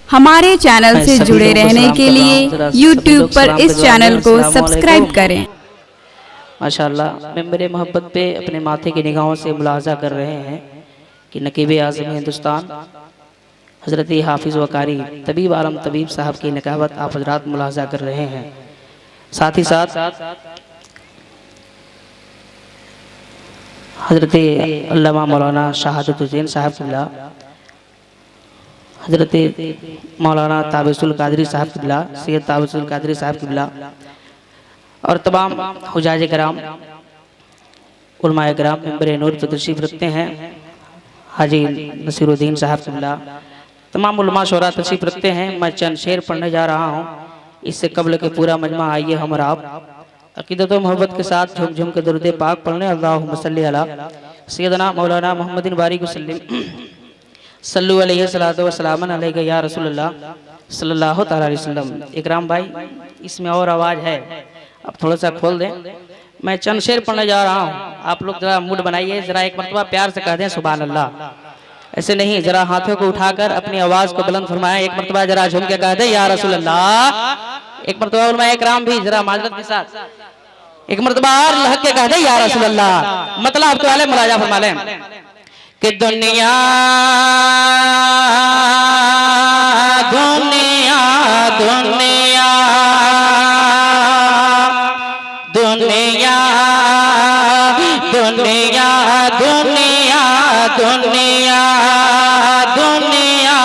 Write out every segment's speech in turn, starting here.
हमारे चैनल से जुड़े रहने के लिए YouTube पर इस चैनल को सब्सक्राइब करें। माशाअल्लाह मेंबरे मोहब्बत पे अपने माथे की निगाहों से मुलाजा कर रहे हैं कि नकीब आज़म हिंदुस्तान हज़रत हाफिज़ वकारी तबीब आलम तबीब साहब की निकाबत आप हजरात मुलाजा कर रहे हैं। साथ ही साथ हज़रत अल्लामा मौलाना शहादत हुसैन साहब किबला, हज़रत मौलाना ताबिसुल कादरी साहब किबला, सैयद ताबिसुल कादरी साहब किबला और तमाम हुजाज कराम उलमाए कराम मेंबर नूर पर तशरीफ़ रखते हैं। हाजी नसीरुद्दीन साहब किबला, तमाम उलमा शोरा तशरीफ़ रखते हैं। मैं चंद शेर पढ़ने जा रहा हूँ, इससे कबल के पूरा मजमा आइए हम और आप अक़ीदत व मोहब्बत के साथ झुम झुम के दुरूद पाक पढ़ने। अल्लाहुम्मा सल्ली अला सय्यदना मौलाना मुहम्मदिन बारिक वसल्लिम सल्लु अलैहि सलातो व सलामन अलैका या रसूलल्लाह सल्लल्लाहु तआला अलैहि वसल्लम। इकराम भाई इसमें और आवाज़ है, अब थोड़ा सा खोल दें। मैं चंद शेर पढ़ने जा रहा हूँ, आप लोग जरा मूड बनाइए, जरा एक मरतबा प्यार से कह दें सुभान अल्लाह। ऐसे नहीं, जरा हाथों को उठाकर अपनी आवाज़ को बुलंद फरमाएं। एक मरतबा जरा झूम के कह दें या रसूल अल्लाह। एक मरतबा उलमाए इकराम भी जरा माजरत के साथ एक मरतबा और लहक के कह दें या रसूल अल्लाह। मतलब आपके वाले मुलाजा फरमा लें कि दुनिया दुनिया दुनिया दुनिया दुनिया दुनिया दुनिया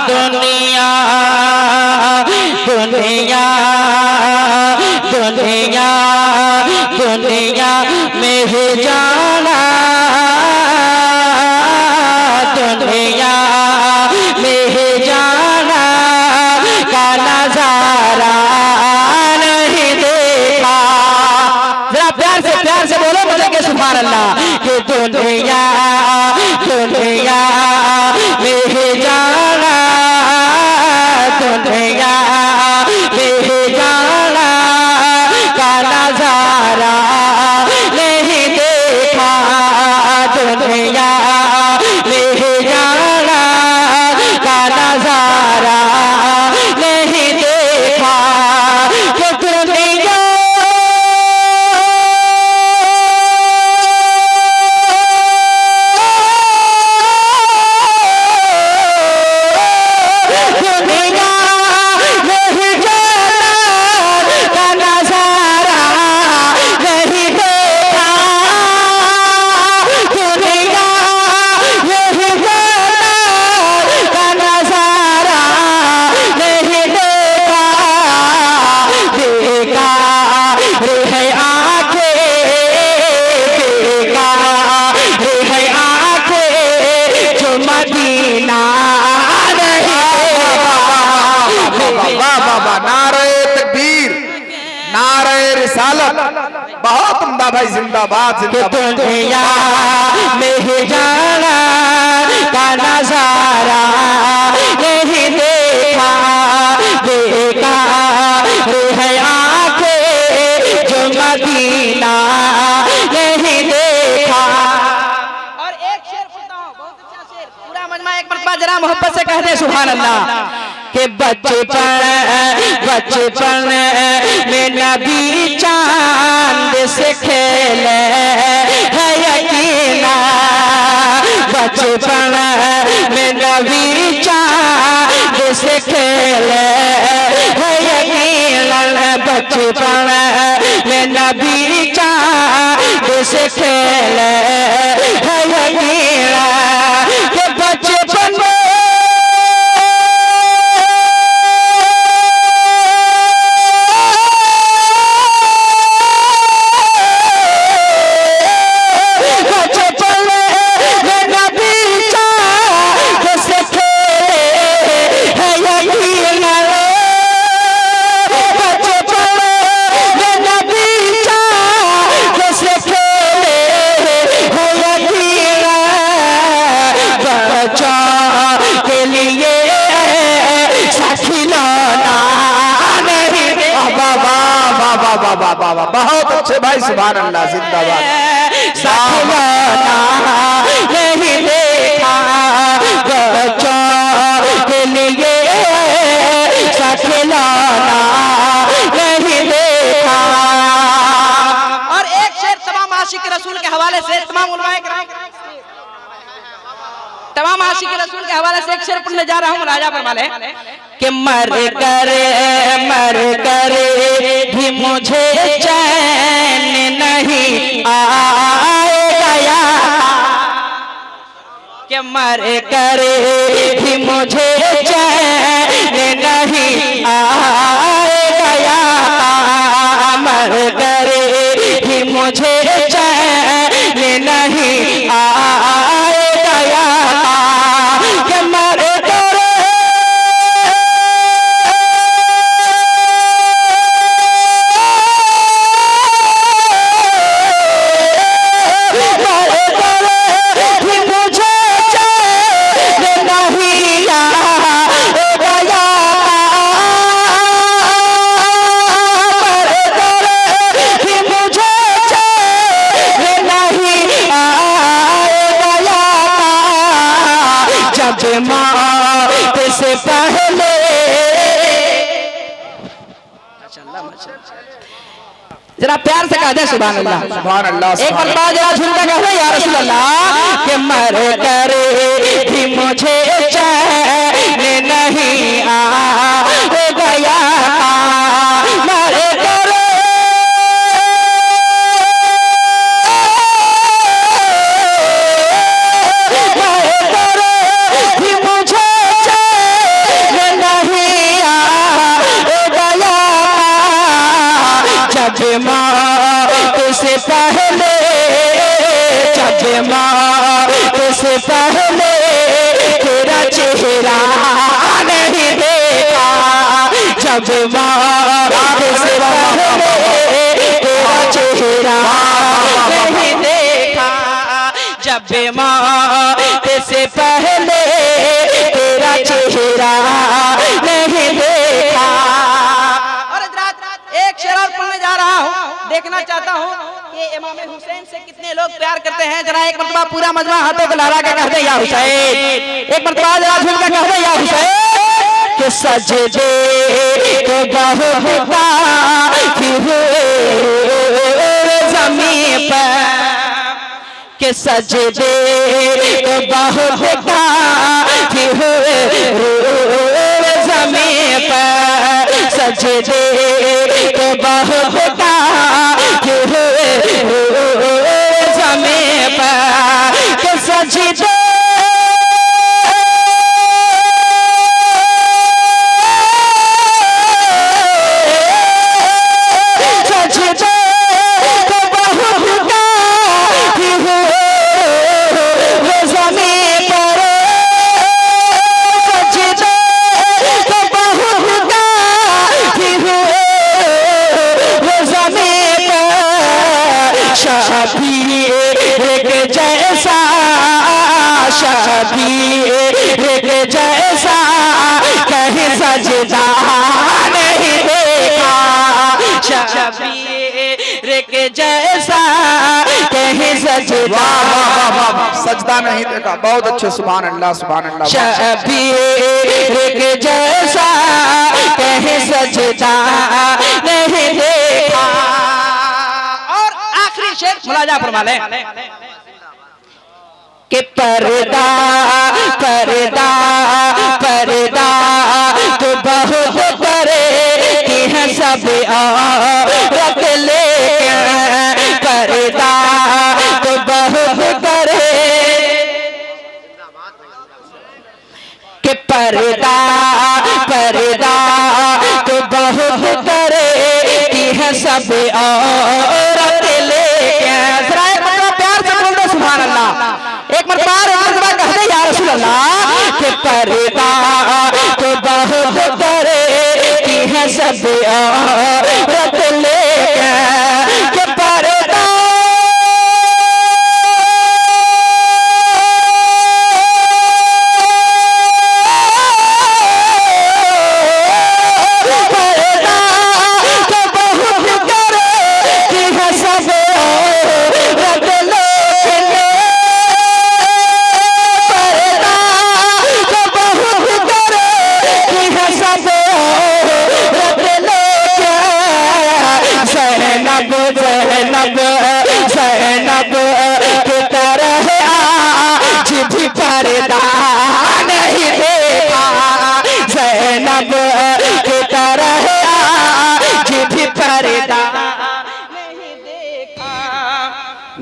दुनिया दुनिया दुनिया दुनिया दुनिया में ही जाना, दुनिया में ही जाना का नजारा नहीं देखा। जरा प्यार से बोलो, बोले के सुभान अल्लाह। कि दुनिया दुनिया में ही जाना, दुनिया में ही जाना का नजारा नहीं देखा, दुनिया में ही जाना का नजारा नहीं देखा। कि दुनिया बहुत उम्दा भाई, जिंदाबाद जिंदाबाद। दुनिया में ही जाना का नजारा नहीं देखा, देखा है आंखें जो मदीना नहीं देखा। और एक शेर पढ़ता हूँ, बहुत अच्छा शेर, पूरा मजमा एक मरतबा जरा मोहब्बत से कह दे सुभान अल्लाह। कि बचपन में नबी चांद से खेले है यकीना, बचपन में नबी चांद से खेले है यकीना, बचपन में नबी चांद से खेले है यकीना। कि बचपन में बहुत अच्छे भाई, सुभान अल्लाह, जिंदाबाद। नहीं देखा बच्चों के लिए आशिक रसूल के हवाले से तमाम उलमाए किराम तमाम आशिक रसूल के हवाले से एक शेर पढ़ने जा रहा हूँ। राजा फरमाले कि मर करे भी मुझे चैन नहीं आएगा, कि मर करे भी मुझे चैन नहीं आएगा, मर करे भी मुझे चैन नहीं आएगा, कि मर करे भी मुझे चैन नहीं आएगा, मर करे भी मुझे चैन नहीं आएगा, जब मौत से पहले जरा प्यार से कह दे सुभान अल्लाह। सुभान अल्लाह एक मरतबा जरा झुमका कह दे या रसूल अल्लाह, कि मर करे भी मुझे चैन नहीं आएगा, मर करे भी मुझे चैन नहीं आएगा, जब मौत से पहले, जब मौत से पहले तेरा चेहरा नहीं देखा, जब मौत से पहले तेरा चेहरा नहीं देखा, जब मौत से पहले तेरा चेहरा नहीं देखा। और हज़रात एक शेर और पढ़ने जा रहा हूँ, देखना चाहता हूँ कि इमाम हुसैन से कितने लोग प्यार करते हैं। जरा एक मरतबा पूरा मजमा हाथों को लहरा के कह दे या हुसैन, एक मरतबा जरा झूम के कह दे या हुसैन, कि सजदे को बहुता ज़मीन पर, कि सजदे को बहुता ज़मीन पर, सजदे को बहुता ज़मीन पर, कि सजदे जैसा कहीं सजदा नहीं देखा, शबीर के जैसा कहीं सजदा सजदा नहीं देखा। बहुत अच्छे सुभान अल्लाह सुभान अल्लाह। शबीर के जैसा कहीं सजदा नहीं देखा। और आखिरी शेर मुलाजा फरमा ले कि पर्दा पर्दा पर्दा तो बहुत करे कि है सब औरत लेके, पर्दा तो बहुत करे कि पर्दा पर्दा तो बहुत करे कि है सब औरत लेके। जरा एक मरतबा प्यार से बोल दो सुभान अल्लाह, एक मरतबा कह दे या रसूल अल्लाह, कि पर्दा तो बहुत करे कि है सब औरत लेके, कि पर्दा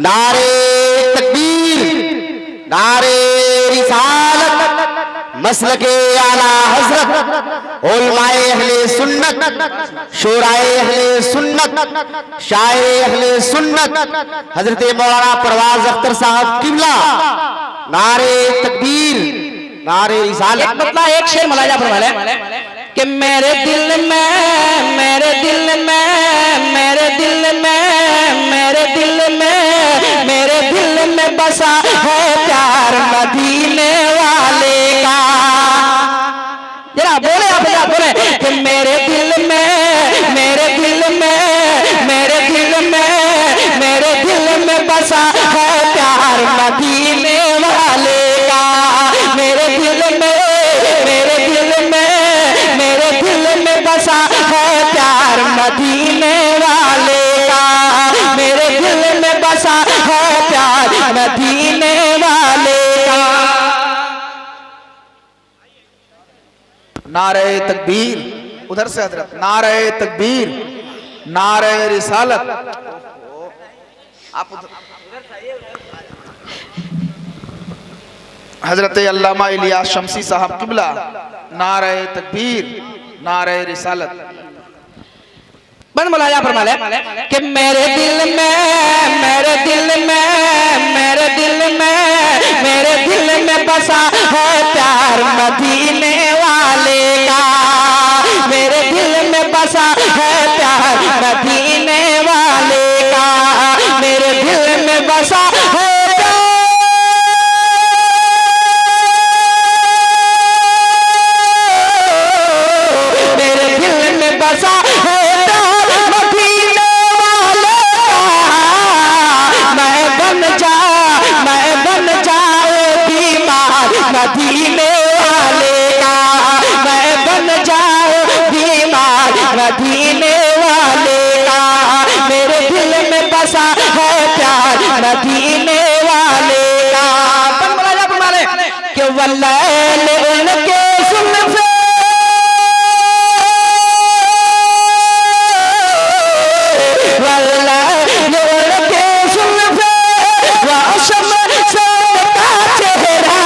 नारे तकबीर, नारे रिसालत, मसलके आला हजरत, उलमाए अहले सुन्नत, शोराए अहले सुन्नत, शाये अहले सुन्नत, हजरत मौलाना परवाज अख्तर साहब किबला। नारे तकबीर, नारे रिसालत। एक मतलब एक शेर मलाजा फरमाले कि मेरे दिल में, मेरे दिल में, मेरे दिल में, मेरे दिल में, मेरे दिल में बसा है प्यार मदीने वाले का। जरा बोले आप, जरा बोले कि मेरे दिल में, मेरे दिल में, मेरे दिल में, मेरे दिल में बसा है प्यार मदीने वाले का। मेरे दिल में, मेरे दिल में, मेरे दिल में बसा है प्यार मदीने वाले का। मेरे दिल में बसा है प्यार मदीने वाले का। नारे तकबीर, उधर से हजरत, नारे तकबीर, नारे रिसालत। आप हजरत अल्लामा इलियास शमसी साहब किबला। नारे तकबीर, नारे रिसालत। बन मलाया फरमाले कि मेरे दिल में, मेरे दिल में, मेरे दिल में, मेरे दिल में बसा है प्यार मदीने वाले का। मेरे दिल में बसा है प्यार मदीने वाले का। मेरे दिल में बसा है मदीने वाले का। मैं बन जाऊं बीमार मदीने वाले का। मेरे दिल में बसा है प्यार मदीने वाले का। बन मलाजा फरमाले कि वल्लैल उनके सुल्फ़े, वल्लैल उनके सुल्फ़े वाशम का चेहरा,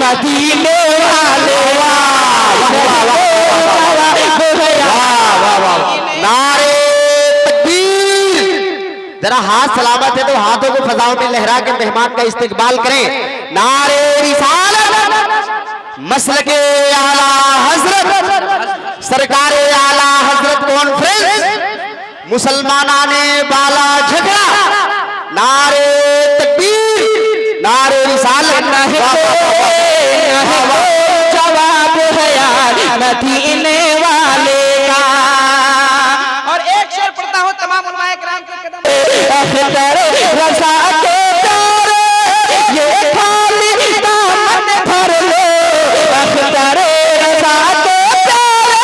मदीने वाले। नारे तकबीर। जरा हाथ सलामत है तो हाथों को फजाओं में लहरा के मेहमान का इस्तकबाल करें। नारे रिसालत, मसलके आला हजरत, सरकारे आला हजरत कॉन्फ्रेंस, मुसलमानाने बाला झगड़ा। नारे तकबीर, नारे रिसालत। जवाब है यार मदीने वाले का। और एक शेर पढ़ता हूँ तमाम उलमाए किराम के कदम रज़ा के प्यारे, ये खाली दामन भर लो। अख्तर रज़ा के प्यारे,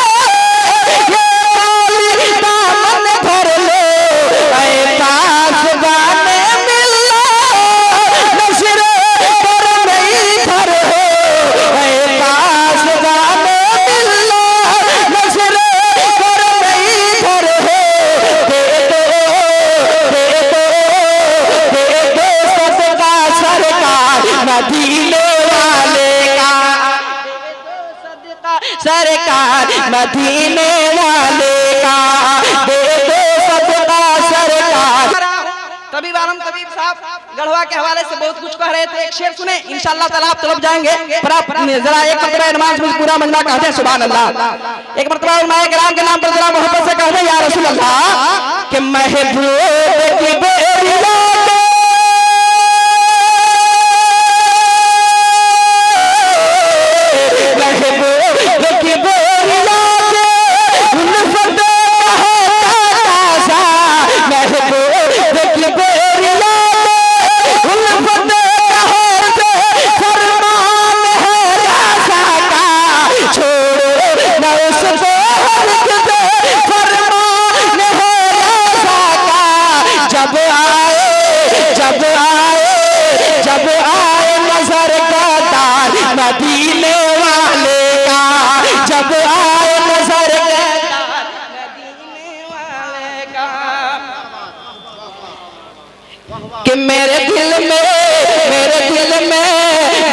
ये खाली दामन भर लो। ऐ पासबाने मिल्ला नज़र पर नहीं धर हो। ऐ पासबाने मिल्ला नज़र पर नहीं धर हो। मदीने वाले का सरकार, मदीने वाले का दे दो सदका सरकार। तबीब आलम तबीब साहब गढ़वा के हवाले से बहुत कुछ कह रहे थे। एक शेर सुने, इंशाअल्लाह ताला आप तलब जाएंगे। पर आप जरा एक मरतबा नमाज में पूरा मंगना कहते हैं सुभान अल्लाह। एक मरतबा उलमाए किराम के नाम पर जरा मोहब्बत से कहते हैं या रसूल अल्लाह कि महबूब की बेरिया की बोरिया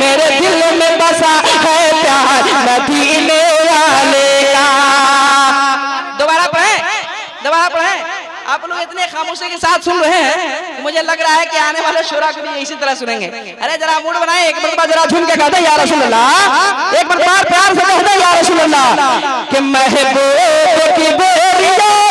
मेरे दिल में बसा है प्यार मदीने वाले का। दोबारा पढ़ें। आप लोग इतने खामोशी के साथ सुन रहे हैं, मुझे लग रहा है कि आने वाले शोरा को भी इसी तरह सुनेंगे। अरे जरा मूड बनाए, एक मरतबा जरा झूम के कहते या रसूल अल्लाह, एक मरतबा प्यार से कहते या रसूल अल्लाह कि महबूब की बोरिया